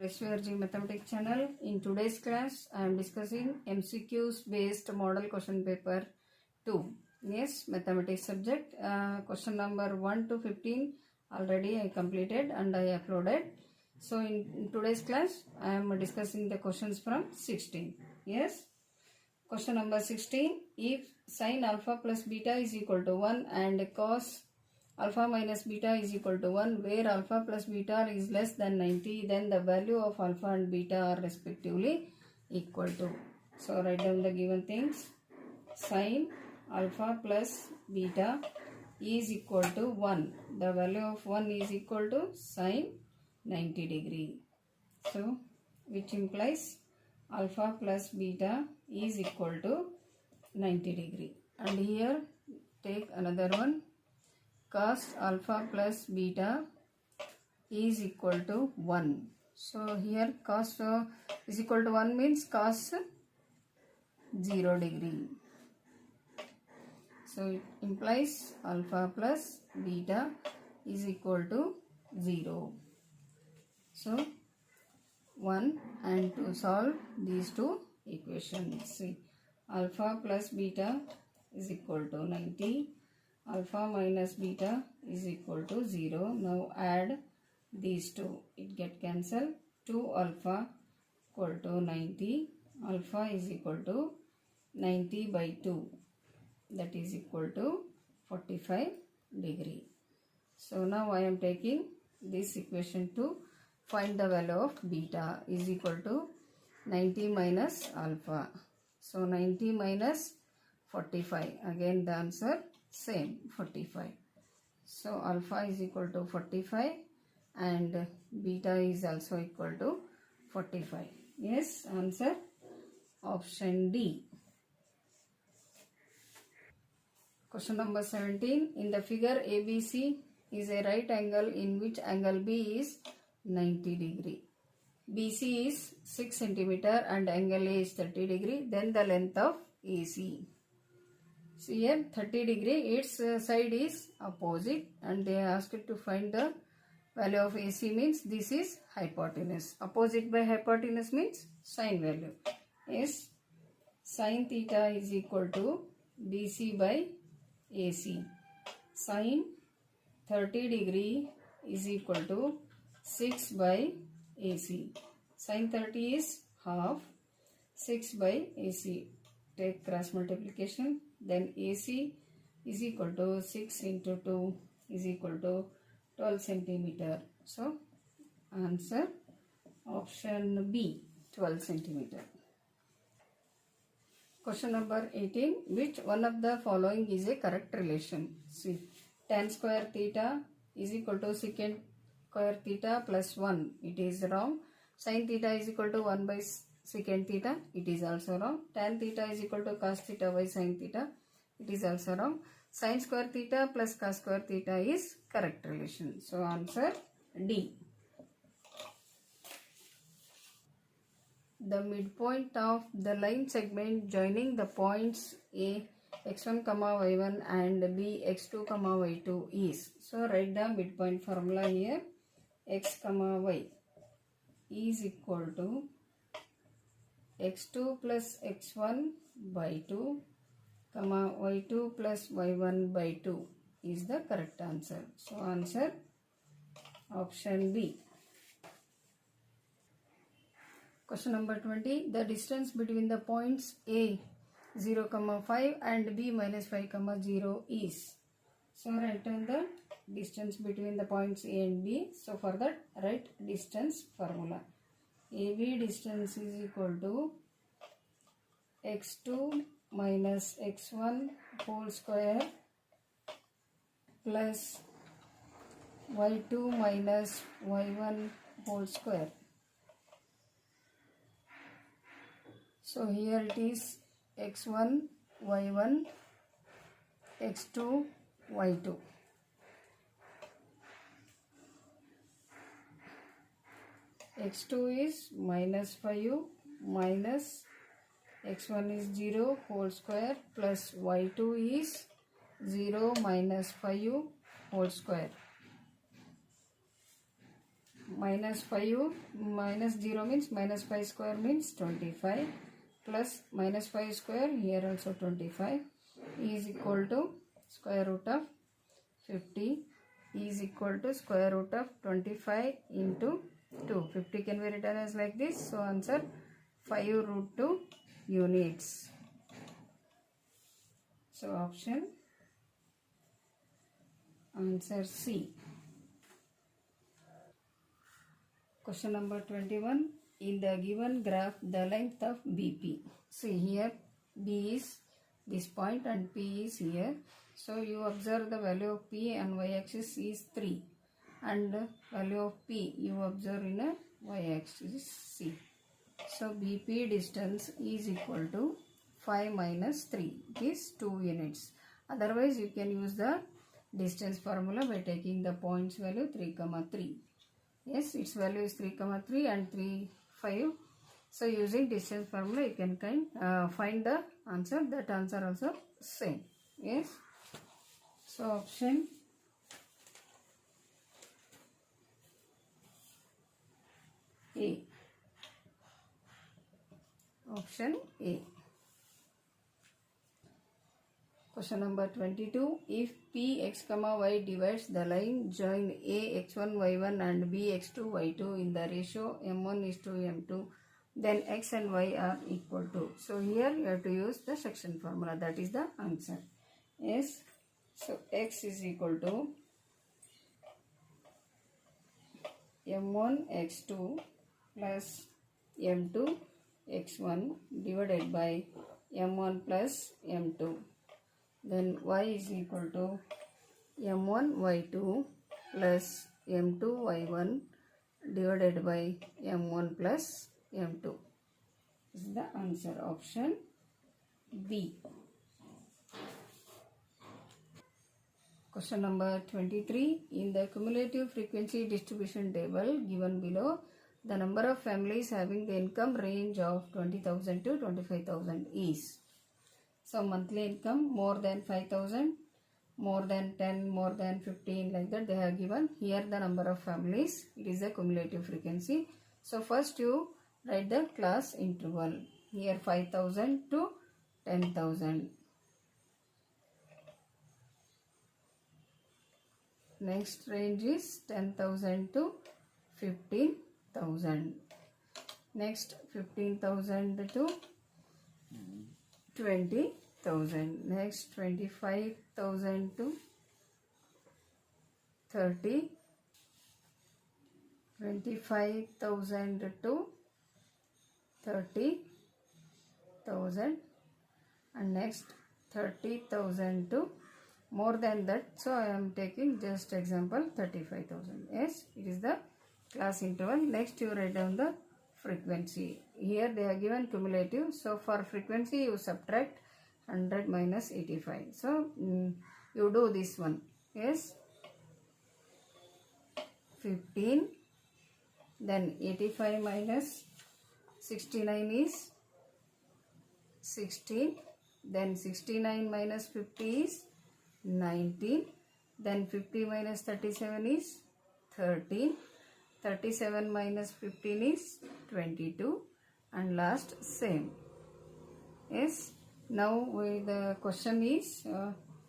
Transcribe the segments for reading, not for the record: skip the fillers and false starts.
SVRG Mathematics channel. In today's class, I am discussing MCQs based model question paper 2. Yes, mathematics subject. Question number 1 to 15 already I completed and I uploaded. So in today's class, I am discussing the questions from 16. Yes. Question number 16. If sin alpha plus beta is equal to 1 and cos alpha minus beta is equal to 1, where alpha plus beta is less than 90, then the value of alpha and beta are respectively equal to. So write down the given things. Sin alpha plus beta is equal to 1. The value of 1 is equal to sin 90 degree. So which implies alpha plus beta is equal to 90 degree. And here take another one. Cos alpha plus beta is equal to 1. So here cos is equal to 1 means cos 0 degree. So it implies alpha plus beta is equal to 0. So 1 and to solve these two equations. See, alpha plus beta is equal to 90. Alpha minus beta is equal to 0. Now add these two. It get cancelled. 2 alpha equal to 90. Alpha is equal to 90 by 2. That is equal to 45 degree. So now I am taking this equation to find the value of beta is equal to 90 minus alpha. So 90 minus 45. Again the answer same 45. So alpha is equal to 45 and beta is also equal to 45. Yes, answer option D. Question number 17. In the figure ABC is a right angle in which angle B is 90 degree. BC is 6 centimeter and angle A is 30 degree. Then the length of AC. See here 30 degree, its side is opposite and they asked to find the value of AC means this is hypotenuse. Opposite by hypotenuse means sine value. Yes, sine theta is equal to BC by AC. Sine 30 degree is equal to 6 by AC. Sine 30 is half, 6 by AC. Take cross multiplication. Then AC is equal to 6 into 2 is equal to 12 centimeter. So answer option B 12 centimeter. Question number 18. Which one of the following is a correct relation? See, tan square theta is equal to secant square theta plus 1. It is wrong. Sin theta is equal to 1 by secant theta. It is also wrong. Tan theta is equal to cos theta by sin theta. It is also wrong. Sin square theta plus cos square theta is correct relation. So answer D. The midpoint of the line segment joining the points A x1 comma y1 and B x2 comma y2 is. So write the midpoint formula here. X comma y is equal to x2 plus x1 by 2 comma y2 plus y1 by 2 is the correct answer. So answer option B. Question number 20. The distance between the points A 0 comma 5 and B minus 5 comma 0 is. So write down the distance between the points A and B. So for that write distance formula. AB distance is equal to x2 minus x1 whole square plus y2 minus y1 whole square. So here it is x1 y1 x2 y2. x2 is minus 5 minus x1 is 0 whole square plus y2 is 0 minus 5 whole square minus 5 minus 0 means minus 5 square means 25 plus minus 5 square here also 25 is equal to square root of 50 is equal to square root of 25 into 2. 50 can be written as like this. So answer 5 root 2 units. So option answer C. Question number 21. In the given graph, the length of BP. See here, B is this point and P is here. So you observe the value of P and y-axis is 3. And value of P you observe in a y-axis C. So BP distance is equal to 5 minus 3. It is 2 units. Otherwise you can use the distance formula by taking the points value 3, 3. Yes, its value is 3, 3 and 3, 5. So using distance formula you can find the answer. That answer also same. Yes. So option A. Option A. Question number 22. If P x comma y divides the line join A x1 y1 and B x2 y2 in the ratio m1 is to m2, then x and y are equal to. So here you have to use the section formula. That is the answer. Yes. So x is equal to m1 x2 plus m2 x1 divided by m1 plus m2. Then y is equal to m1 y2 plus m2 y1 divided by m1 plus m2. This is the answer. Option B. Question number 23. In the cumulative frequency distribution table given below, the number of families having the income range of 20,000 to 25,000 is. So monthly income more than 5,000, more than 10, more than 15, like that they have given. Here the number of families, it is a cumulative frequency. So first you write the class interval. Here 5,000 to 10,000. Next range is 10,000 to 15,000. Next 15,000 to 20,000. Next 25,000 to 30. 25,000 to 30,000. And next 30,000 to more than that. So I am taking just example 35,000. Yes, it is the class interval. Next you write down the frequency. Here they are given cumulative. So for frequency you subtract 100 minus 85. So you do this one. Yes. 15. Then 85 minus 69 is 16. Then 69 minus 50 is 19. Then 50 minus 37 is 13. 37 minus 15 is 22. And last same. Yes. Now the question is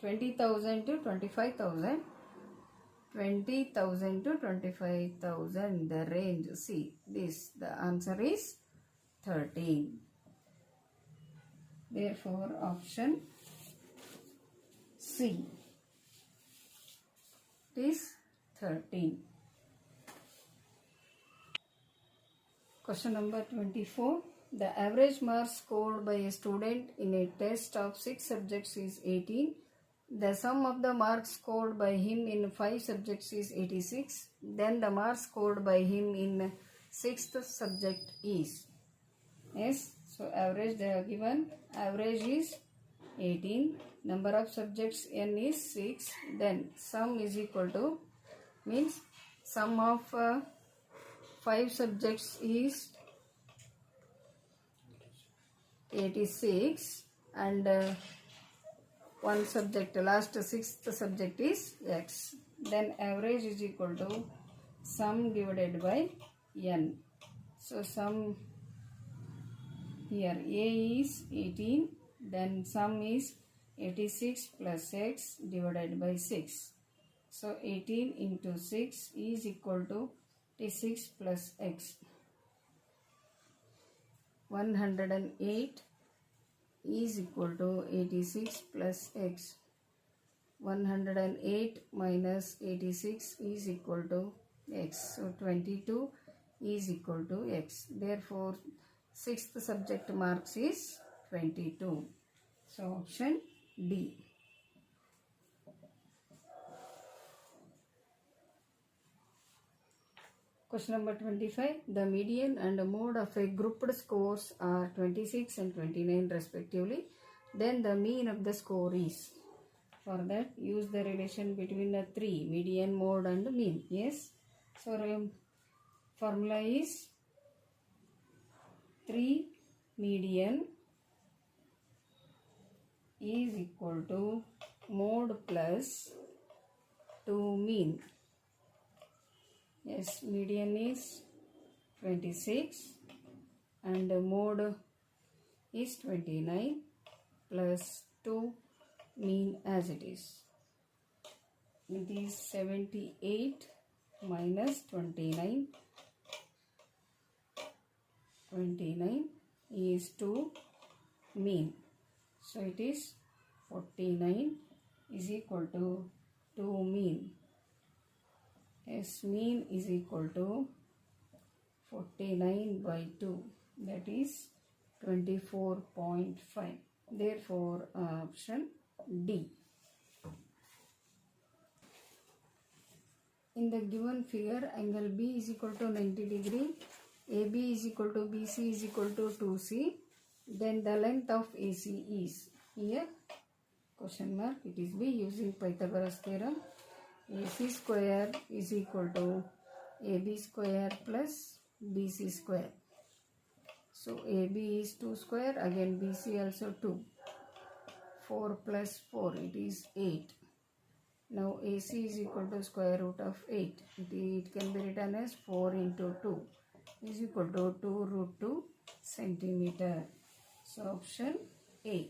20,000 to 25,000. 20,000 to 25,000. The range. See this. The answer is 13. Therefore option C. It is 13. Question number 24. The average marks scored by a student in a test of 6 subjects is 18. The sum of the marks scored by him in 5 subjects is 86. Then the marks scored by him in 6th subject is. Yes. So average they are given. Average is 18. Number of subjects n is 6. Then sum is equal to, means sum of 5 subjects is 86 and one subject, last 6th subject is x. Then average is equal to sum divided by n. So sum here a is 18, then sum is 86 plus x divided by 6. So 18 into 6 is equal to 86 plus x. 108 is equal to 86 plus x. 108 minus 86 is equal to x. So 22 is equal to x. Therefore, sixth subject marks is 22. So option D. Question number 25. The median and mode of a grouped scores are 26 and 29 respectively. Then the mean of the score is. For that, use the relation between the three, median, mode and mean. Yes. So formula is 3 median is equal to mode plus 2 mean. Yes, median is 26 and mode is 29 plus 2 mean as it is. It is 78 minus 29. 29 is 2 mean. So it is 49 is equal to 2 mean. Yes, mean is equal to 49 by 2, that is 24.5. Therefore, option D. In the given figure, angle B is equal to 90 degree, AB is equal to BC is equal to 2C. Then the length of AC is, here question mark, it is B using Pythagoras theorem. AC square is equal to AB square plus BC square. So AB is 2 square, again BC also 2. 4 plus 4, it is 8. Now AC is equal to square root of 8. It can be written as 4 into 2 is equal to 2 root 2 centimeter. So option A.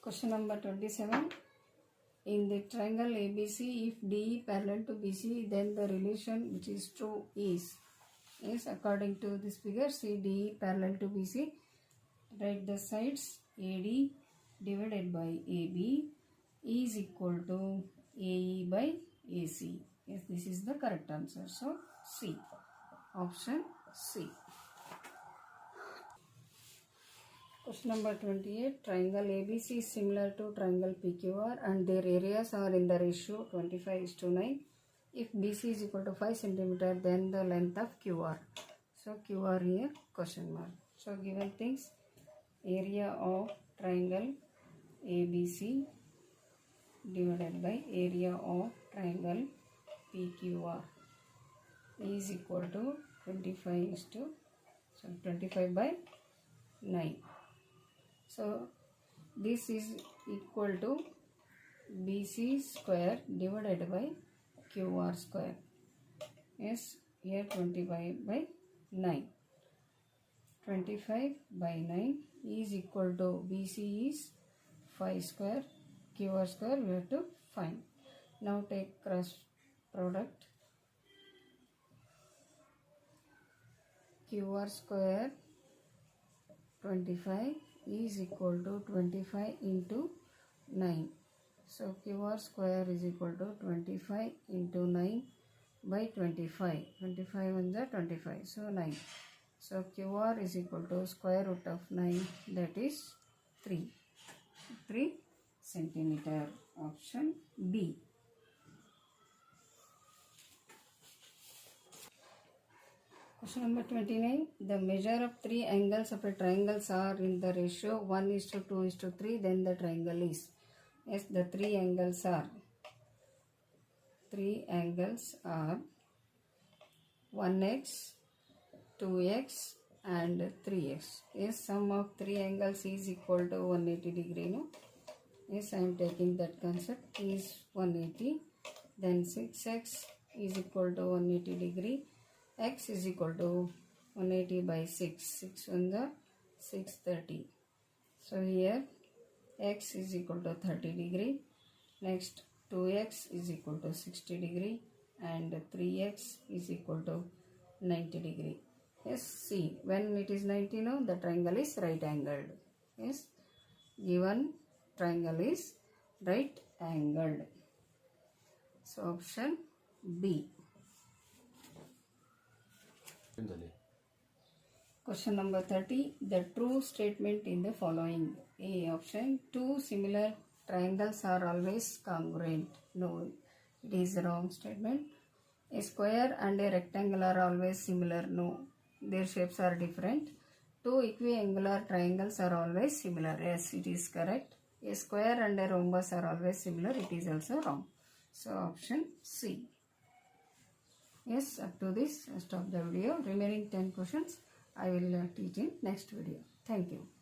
Question number 27. In the triangle ABC, if DE parallel to BC, then the relation which is true is. Yes, according to this figure, CDE parallel to BC. Write the sides. AD divided by AB is equal to AE by AC. Yes, this is the correct answer. So C. Option C. Question number 28. Triangle ABC is similar to triangle PQR and their areas are in the ratio 25:9. If BC is equal to 5 cm, then the length of QR. So QR here question mark. So given things, area of triangle ABC divided by area of triangle PQR is equal to 25 by 9. So this is equal to BC square divided by QR square. Yes, here 25 by 9. 25 by 9 is equal to BC is 5 square, QR square we have to find. Now take cross product. QR square 25 is equal to 25 into 9. So QR square is equal to 25 into 9 by 25. 25 on the 25. So 9. So QR is equal to square root of 9, that is 3. 3 centimeter. Option B. Question number 29. The measure of three angles of a triangle are in the ratio 1:2:3. Then the triangle is. Yes, the three angles are 1x, 2x and 3x. Yes, sum of three angles is equal to 180 degree. No? Yes, I am taking that concept is 180. Then 6x is equal to 180 degree. X is equal to 180 by 6. 6 on the 630. So here x is equal to 30 degree. Next 2x is equal to 60 degree. And 3x is equal to 90 degree. Yes, see, when it is 90, no, the triangle is right angled. Yes, given triangle is right angled. So option B. Question number 30. The true statement in the following. A option. Two similar triangles are always congruent. No, it is a wrong statement. A square and a rectangle are always similar. No, their shapes are different. Two equiangular triangles are always similar. Yes, it is correct. A square and a rhombus are always similar. It is also wrong. So option C. Yes, up to this, stop the video. Remaining 10 questions I will teach in next video. Thank you.